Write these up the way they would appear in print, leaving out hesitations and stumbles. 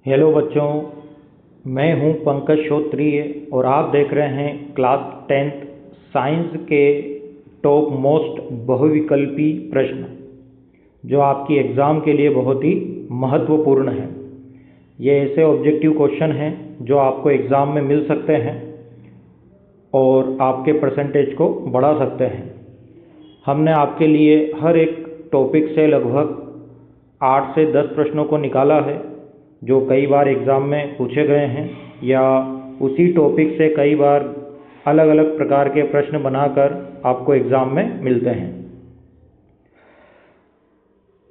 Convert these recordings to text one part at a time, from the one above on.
Hello बच्चों, मैं हूं पंकज श्रोत्रिय और आप देख रहे हैं क्लास 10th साइंस के टॉप मोस्ट बहुविकल्पी प्रश्न जो आपकी एग्ज़ाम के लिए बहुत ही महत्वपूर्ण है। ये ऐसे ऑब्जेक्टिव क्वेश्चन हैं जो आपको एग्ज़ाम में मिल सकते हैं और आपके परसेंटेज को बढ़ा सकते हैं। हमने आपके लिए हर एक टॉपिक से लगभग 8 से 10 प्रश्नों को निकाला है जो कई बार एग्ज़ाम में पूछे गए हैं या उसी टॉपिक से कई बार अलग अलग प्रकार के प्रश्न बनाकर आपको एग्ज़ाम में मिलते हैं।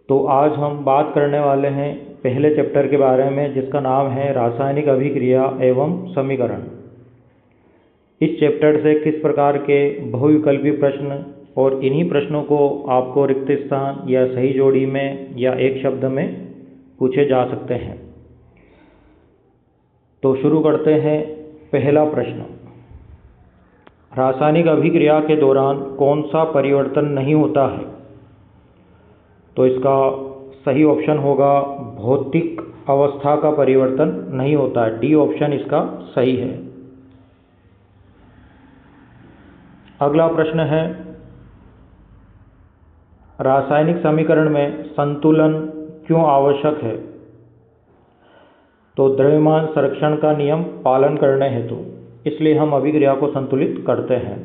तो आज हम बात करने वाले हैं पहले चैप्टर के बारे में जिसका नाम है रासायनिक अभिक्रिया एवं समीकरण। इस चैप्टर से किस प्रकार के बहुविकल्पी प्रश्न और इन्हीं प्रश्नों को आपको रिक्त स्थान या सही जोड़ी में या एक शब्द में पूछे जा सकते हैं। तो शुरू करते हैं। पहला प्रश्न, रासायनिक अभिक्रिया के दौरान कौन सा परिवर्तन नहीं होता है? तो इसका सही ऑप्शन होगा भौतिक अवस्था का परिवर्तन नहीं होता है। डी ऑप्शन इसका सही है। अगला प्रश्न है, रासायनिक समीकरण में संतुलन क्यों आवश्यक है? तो द्रव्यमान संरक्षण का नियम पालन करने हेतु, इसलिए हम अभिक्रिया को संतुलित करते हैं।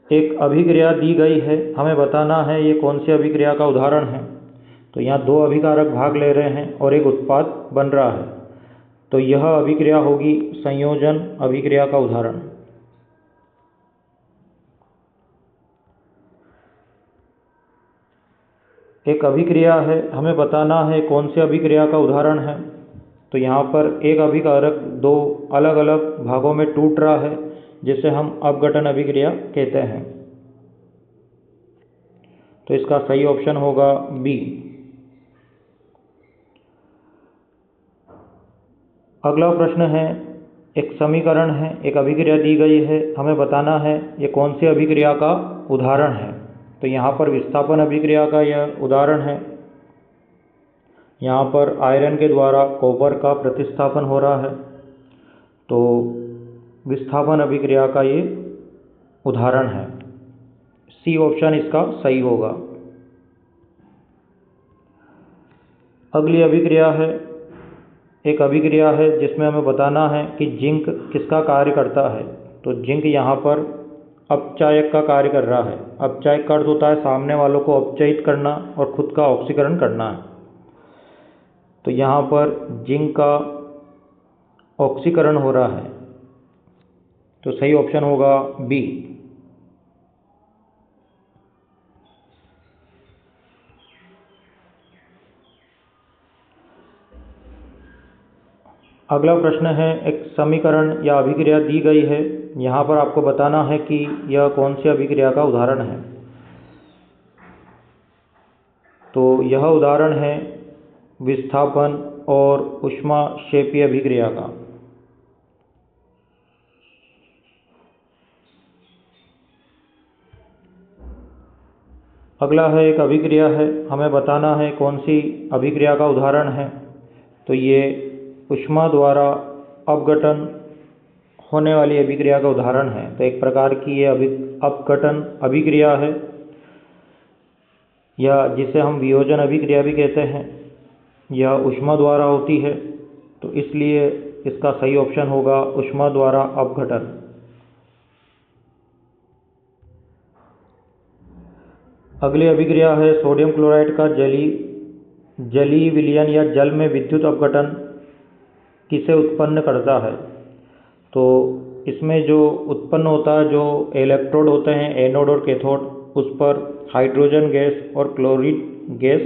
एक अभिक्रिया दी गई है, हमें बताना है ये कौन सी अभिक्रिया का उदाहरण है। तो यहाँ दो अभिकारक भाग ले रहे हैं और एक उत्पाद बन रहा है, तो यह अभिक्रिया होगी संयोजन अभिक्रिया का उदाहरण। एक अभिक्रिया है, हमें बताना है कौन सी अभिक्रिया का उदाहरण है। तो यहाँ पर एक अभिकारक दो अलग अलग भागों में टूट रहा है जिसे हम अपघटन अभिक्रिया कहते हैं। तो इसका सही ऑप्शन होगा बी। अगला प्रश्न है, एक समीकरण है, एक अभिक्रिया दी गई है, हमें बताना है ये कौन सी अभिक्रिया का उदाहरण है। तो यहाँ पर विस्थापन अभिक्रिया का यह उदाहरण है। यहाँ पर आयरन के द्वारा कॉपर का प्रतिस्थापन हो रहा है, तो विस्थापन अभिक्रिया का ये उदाहरण है। सी ऑप्शन इसका सही होगा। अगली अभिक्रिया है, एक अभिक्रिया है जिसमें हमें बताना है कि जिंक किसका कार्य करता है। तो जिंक यहाँ पर अपचायक का कार्य कर रहा है। अपचायक का अर्थ होता है सामने वालों को अपचयित करना और खुद का ऑक्सीकरण करना है। तो यहाँ पर जिंक का ऑक्सीकरण हो रहा है, तो सही ऑप्शन होगा बी। अगला प्रश्न है, एक समीकरण या अभिक्रिया दी गई है, यहाँ पर आपको बताना है कि यह कौन सी अभिक्रिया का उदाहरण है। तो यह उदाहरण है विस्थापन और ऊष्माक्षेपीय अभिक्रिया का। अगला है, एक अभिक्रिया है, हमें बताना है कौन सी अभिक्रिया का उदाहरण है। तो ये ऊष्मा द्वारा अपघटन होने वाली अभिक्रिया का उदाहरण है। तो एक प्रकार की ये अपघटन अभिक्रिया है या जिसे हम वियोजन अभिक्रिया भी कहते हैं। यह ऊष्मा द्वारा होती है, तो इसलिए इसका सही ऑप्शन होगा ऊष्मा द्वारा अपघटन। अगली अभिक्रिया है, सोडियम क्लोराइड का जलीय विलयन या जल में विद्युत अपघटन किसे उत्पन्न करता है। तो इसमें जो उत्पन्न होता है, जो इलेक्ट्रोड होते हैं एनोड और कैथोड, उस पर हाइड्रोजन गैस और क्लोरीन गैस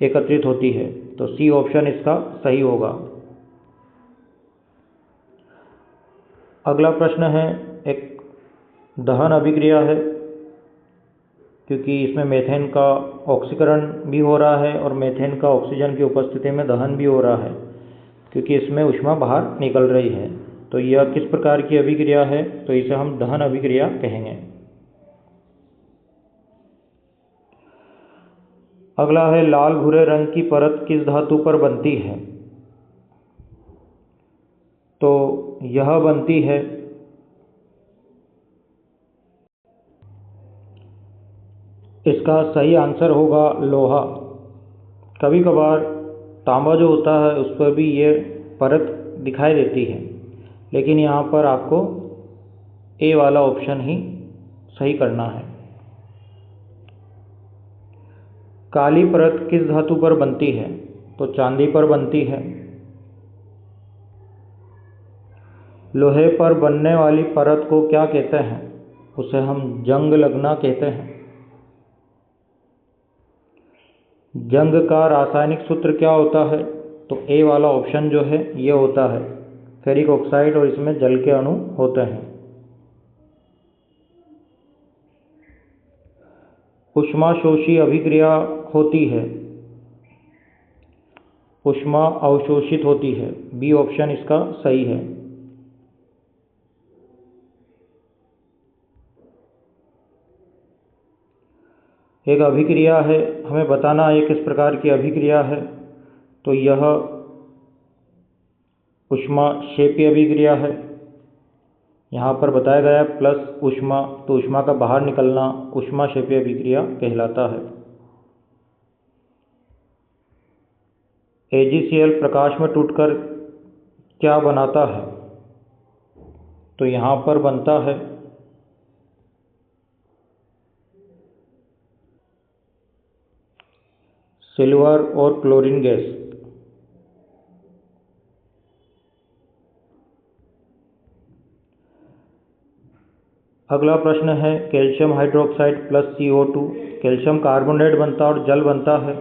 एकत्रित होती है। तो सी ऑप्शन इसका सही होगा। अगला प्रश्न है, एक दहन अभिक्रिया है, क्योंकि इसमें मेथेन का ऑक्सीकरण भी हो रहा है और मेथेन का ऑक्सीजन की उपस्थिति में दहन भी हो रहा है, क्योंकि इसमें ऊष्मा बाहर निकल रही है। तो यह किस प्रकार की अभिक्रिया है? तो इसे हम दहन अभिक्रिया कहेंगे। अगला है लाल भूरे रंग की परत किस धातु पर बनती है? तो यह बनती है इसका सही आंसर होगा लोहा। कभी कभार तांबा जो होता है उस पर भी ये परत दिखाई देती है, लेकिन यहाँ पर आपको ए वाला ऑप्शन ही सही करना है। काली परत किस धातु पर बनती है? तो चांदी पर बनती है। लोहे पर बनने वाली परत को क्या कहते हैं? उसे हम जंग लगना कहते हैं। जंग का रासायनिक सूत्र क्या होता है? तो ए वाला ऑप्शन जो है ये होता है फेरिक ऑक्साइड, और इसमें जल के अणु होते हैं। ऊष्माशोषी अभिक्रिया होती है, ऊष्मा अवशोषित होती है। बी ऑप्शन इसका सही है। एक अभिक्रिया है, हमें बताना है किस प्रकार की अभिक्रिया है। तो यह ऊष्माक्षेपी अभिक्रिया है। यहाँ पर बताया गया है प्लस ऊष्मा, तो ऊष्मा का बाहर निकलना ऊष्माक्षेपी अभिक्रिया कहलाता है। AgCl प्रकाश में टूटकर क्या बनाता है? तो यहाँ पर बनता है सिल्वर और क्लोरीन गैस। अगला प्रश्न है calcium hydroxide plus CO2, calcium carbonate बनता और जल बनता है।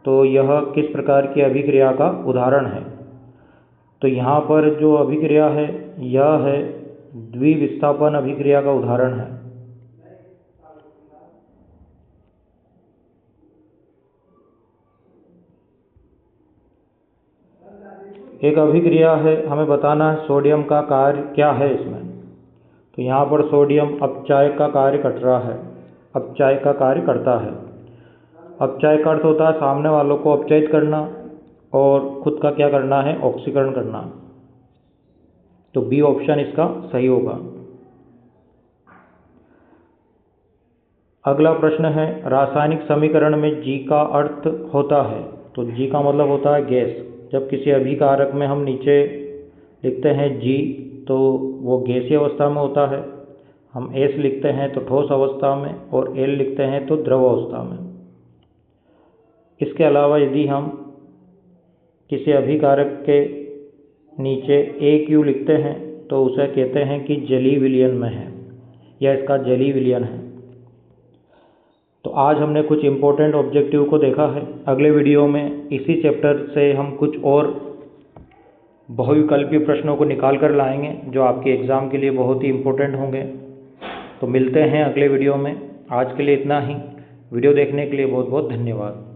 तो यह किस प्रकार की अभिक्रिया का उदाहरण है? तो यहाँ पर जो अभिक्रिया है यह है द्विविस्थापन अभिक्रिया का उदाहरण है। एक अभिक्रिया है, हमें बताना है सोडियम का कार्य क्या है इसमें। तो यहाँ पर सोडियम अपचायक का कार्य कर रहा है, अपचायक का कार्य करता है। अपचायक का अर्थ होता है सामने वालों को अपचयित करना, और खुद का क्या करना है? ऑक्सीकरण करना। तो बी ऑप्शन इसका सही होगा। अगला प्रश्न है रासायनिक समीकरण में G का अर्थ होता है। तो G का मतलब होता है गैस। जब किसी अभिकारक में हम नीचे लिखते हैं G तो वो गैसीय अवस्था में होता है, हम S लिखते हैं तो ठोस अवस्था में, और L लिखते हैं तो द्रव अवस्था में। इसके अलावा यदि हम किसी अभिकारक के नीचे AQ लिखते हैं तो उसे कहते हैं कि जलीय विलयन में है, या इसका जलीय विलयन है। तो आज हमने कुछ इम्पोर्टेंट ऑब्जेक्टिव को देखा है। अगले वीडियो में इसी चैप्टर से हम कुछ और बहुविकल्पीय प्रश्नों को निकाल कर लाएंगे जो आपके एग्ज़ाम के लिए बहुत ही इम्पोर्टेंट होंगे। तो मिलते हैं अगले वीडियो में। आज के लिए इतना ही। वीडियो देखने के लिए बहुत बहुत धन्यवाद।